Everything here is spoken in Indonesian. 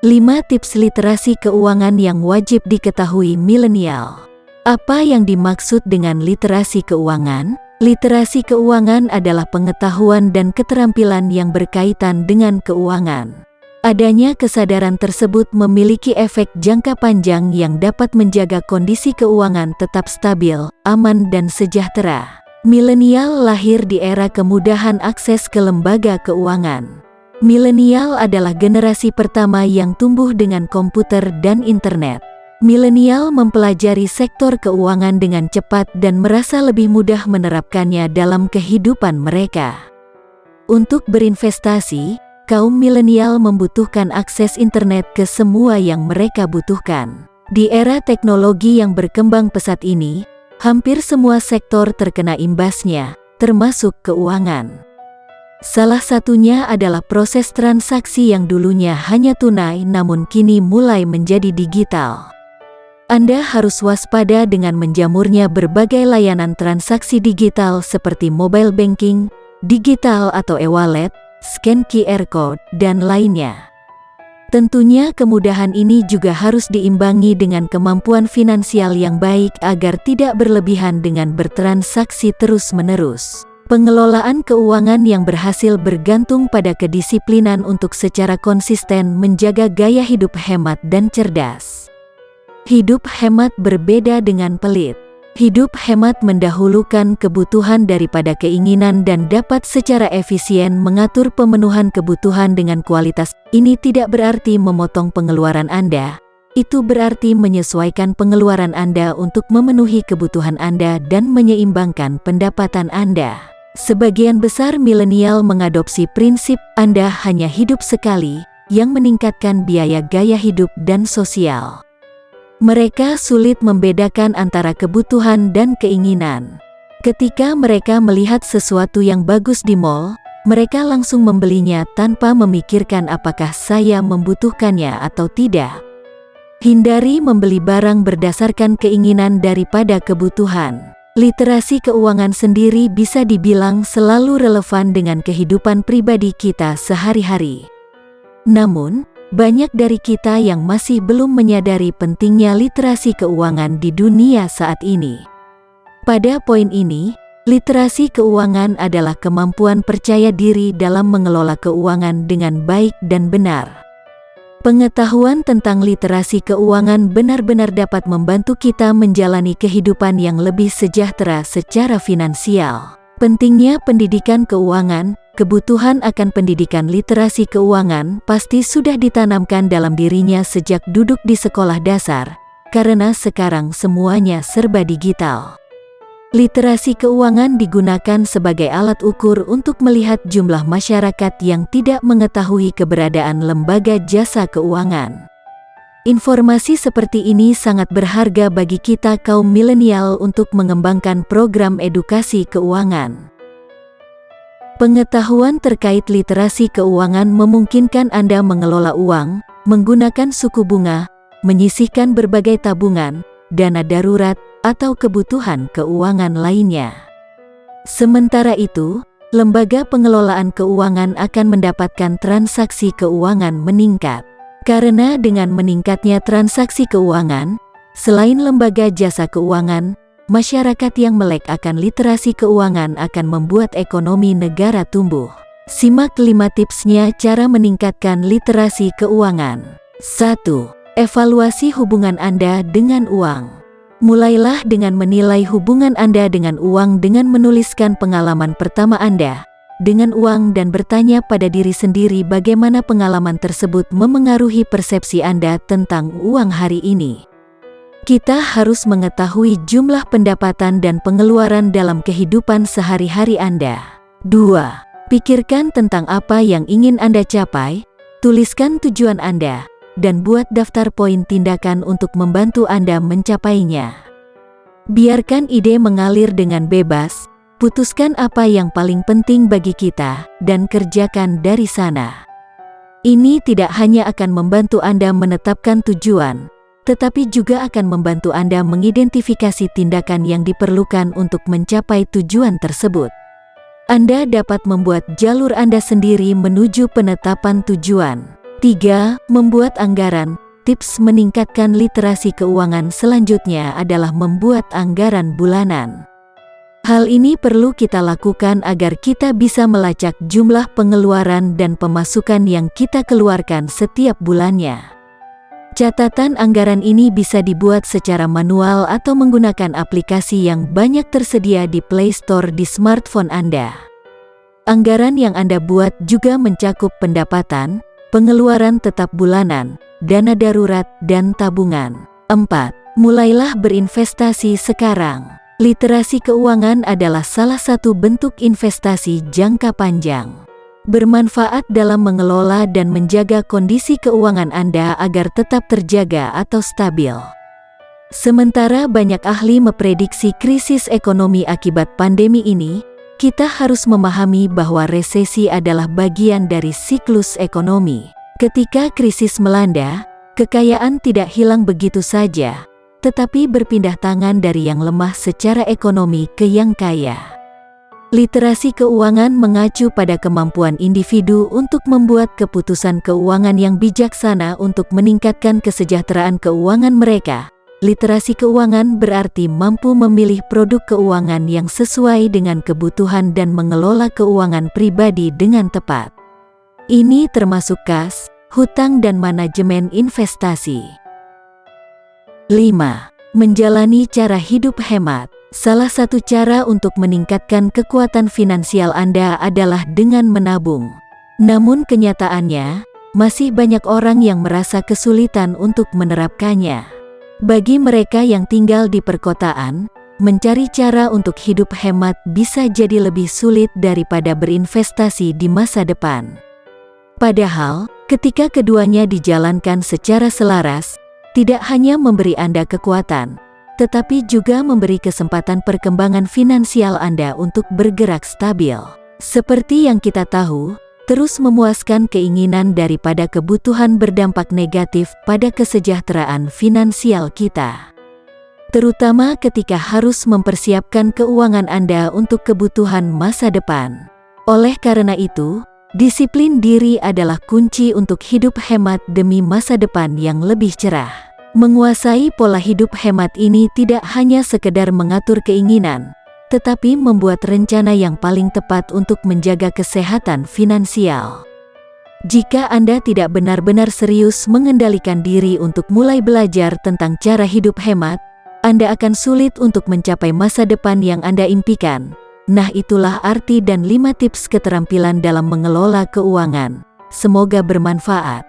5 tips literasi keuangan yang wajib diketahui milenial. Apa yang dimaksud dengan literasi keuangan? Literasi keuangan adalah pengetahuan dan keterampilan yang berkaitan dengan keuangan. Adanya kesadaran tersebut memiliki efek jangka panjang yang dapat menjaga kondisi keuangan tetap stabil, aman dan sejahtera. Milenial lahir di era kemudahan akses ke lembaga keuangan. Milenial adalah generasi pertama yang tumbuh dengan komputer dan internet. Milenial mempelajari sektor keuangan dengan cepat dan merasa lebih mudah menerapkannya dalam kehidupan mereka. Untuk berinvestasi, kaum milenial membutuhkan akses internet ke semua yang mereka butuhkan. Di era teknologi yang berkembang pesat ini, hampir semua sektor terkena imbasnya, termasuk keuangan. Salah satunya adalah proses transaksi yang dulunya hanya tunai namun kini mulai menjadi digital. Anda harus waspada dengan menjamurnya berbagai layanan transaksi digital seperti mobile banking, digital atau e-wallet, scan QR code, dan lainnya. Tentunya kemudahan ini juga harus diimbangi dengan kemampuan finansial yang baik agar tidak berlebihan dengan bertransaksi terus-menerus. Pengelolaan keuangan yang berhasil bergantung pada kedisiplinan untuk secara konsisten menjaga gaya hidup hemat dan cerdas. Hidup hemat berbeda dengan pelit. Hidup hemat mendahulukan kebutuhan daripada keinginan dan dapat secara efisien mengatur pemenuhan kebutuhan dengan kualitas. Ini tidak berarti memotong pengeluaran Anda. Itu berarti menyesuaikan pengeluaran Anda untuk memenuhi kebutuhan Anda dan menyeimbangkan pendapatan Anda. Sebagian besar milenial mengadopsi prinsip Anda hanya hidup sekali, yang meningkatkan biaya gaya hidup dan sosial. Mereka sulit membedakan antara kebutuhan dan keinginan. Ketika mereka melihat sesuatu yang bagus di mall, mereka langsung membelinya tanpa memikirkan apakah saya membutuhkannya atau tidak. Hindari membeli barang berdasarkan keinginan daripada kebutuhan. Literasi keuangan sendiri bisa dibilang selalu relevan dengan kehidupan pribadi kita sehari-hari. Namun, banyak dari kita yang masih belum menyadari pentingnya literasi keuangan di dunia saat ini. Pada poin ini, literasi keuangan adalah kemampuan percaya diri dalam mengelola keuangan dengan baik dan benar. Pengetahuan tentang literasi keuangan benar-benar dapat membantu kita menjalani kehidupan yang lebih sejahtera secara finansial. Pentingnya pendidikan keuangan. Kebutuhan akan pendidikan literasi keuangan pasti sudah ditanamkan dalam dirinya sejak duduk di sekolah dasar, karena sekarang semuanya serba digital. Literasi keuangan digunakan sebagai alat ukur untuk melihat jumlah masyarakat yang tidak mengetahui keberadaan lembaga jasa keuangan. Informasi seperti ini sangat berharga bagi kita kaum milenial untuk mengembangkan program edukasi keuangan. Pengetahuan terkait literasi keuangan memungkinkan Anda mengelola uang, menggunakan suku bunga, menyisihkan berbagai tabungan, dana darurat, atau kebutuhan keuangan lainnya. Sementara itu, lembaga pengelolaan keuangan akan mendapatkan transaksi keuangan meningkat. Karena dengan meningkatnya transaksi keuangan, selain lembaga jasa keuangan, masyarakat yang melek akan literasi keuangan akan membuat ekonomi negara tumbuh. Simak 5 tipsnya cara meningkatkan literasi keuangan. 1. Evaluasi hubungan Anda dengan uang. Mulailah dengan menilai hubungan Anda dengan uang dengan menuliskan pengalaman pertama Anda dengan uang dan bertanya pada diri sendiri bagaimana pengalaman tersebut memengaruhi persepsi Anda tentang uang hari ini. Kita harus mengetahui jumlah pendapatan dan pengeluaran dalam kehidupan sehari-hari Anda. 2. Pikirkan tentang apa yang ingin Anda capai, tuliskan tujuan Anda, dan buat daftar poin tindakan untuk membantu Anda mencapainya. Biarkan ide mengalir dengan bebas, putuskan apa yang paling penting bagi kita, dan kerjakan dari sana. Ini tidak hanya akan membantu Anda menetapkan tujuan, tetapi juga akan membantu Anda mengidentifikasi tindakan yang diperlukan untuk mencapai tujuan tersebut. Anda dapat membuat jalur Anda sendiri menuju penetapan tujuan. 3. Membuat anggaran. Tips meningkatkan literasi keuangan selanjutnya adalah membuat anggaran bulanan. Hal ini perlu kita lakukan agar kita bisa melacak jumlah pengeluaran dan pemasukan yang kita keluarkan setiap bulannya. Catatan anggaran ini bisa dibuat secara manual atau menggunakan aplikasi yang banyak tersedia di Play Store di smartphone Anda. Anggaran yang Anda buat juga mencakup pendapatan, pengeluaran tetap bulanan, dana darurat, dan tabungan. 4. Mulailah berinvestasi sekarang. Literasi keuangan adalah salah satu bentuk investasi jangka panjang. Bermanfaat dalam mengelola dan menjaga kondisi keuangan Anda agar tetap terjaga atau stabil. Sementara banyak ahli memprediksi krisis ekonomi akibat pandemi ini, kita harus memahami bahwa resesi adalah bagian dari siklus ekonomi. Ketika krisis melanda, kekayaan tidak hilang begitu saja, tetapi berpindah tangan dari yang lemah secara ekonomi ke yang kaya. Literasi keuangan mengacu pada kemampuan individu untuk membuat keputusan keuangan yang bijaksana untuk meningkatkan kesejahteraan keuangan mereka. Literasi keuangan berarti mampu memilih produk keuangan yang sesuai dengan kebutuhan dan mengelola keuangan pribadi dengan tepat. Ini termasuk kas, hutang dan manajemen investasi. 5. Menjalani cara hidup hemat. Salah satu cara untuk meningkatkan kekuatan finansial Anda adalah dengan menabung. Namun kenyataannya, masih banyak orang yang merasa kesulitan untuk menerapkannya. Bagi mereka yang tinggal di perkotaan, mencari cara untuk hidup hemat bisa jadi lebih sulit daripada berinvestasi di masa depan. Padahal, ketika keduanya dijalankan secara selaras, tidak hanya memberi Anda kekuatan, tetapi juga memberi kesempatan perkembangan finansial Anda untuk bergerak stabil. Seperti yang kita tahu, terus memuaskan keinginan daripada kebutuhan berdampak negatif pada kesejahteraan finansial kita. Terutama ketika harus mempersiapkan keuangan Anda untuk kebutuhan masa depan. Oleh karena itu, disiplin diri adalah kunci untuk hidup hemat demi masa depan yang lebih cerah. Menguasai pola hidup hemat ini tidak hanya sekedar mengatur keinginan, tetapi membuat rencana yang paling tepat untuk menjaga kesehatan finansial. Jika Anda tidak benar-benar serius mengendalikan diri untuk mulai belajar tentang cara hidup hemat, Anda akan sulit untuk mencapai masa depan yang Anda impikan. Nah, itulah arti dan 5 tips keterampilan dalam mengelola keuangan. Semoga bermanfaat.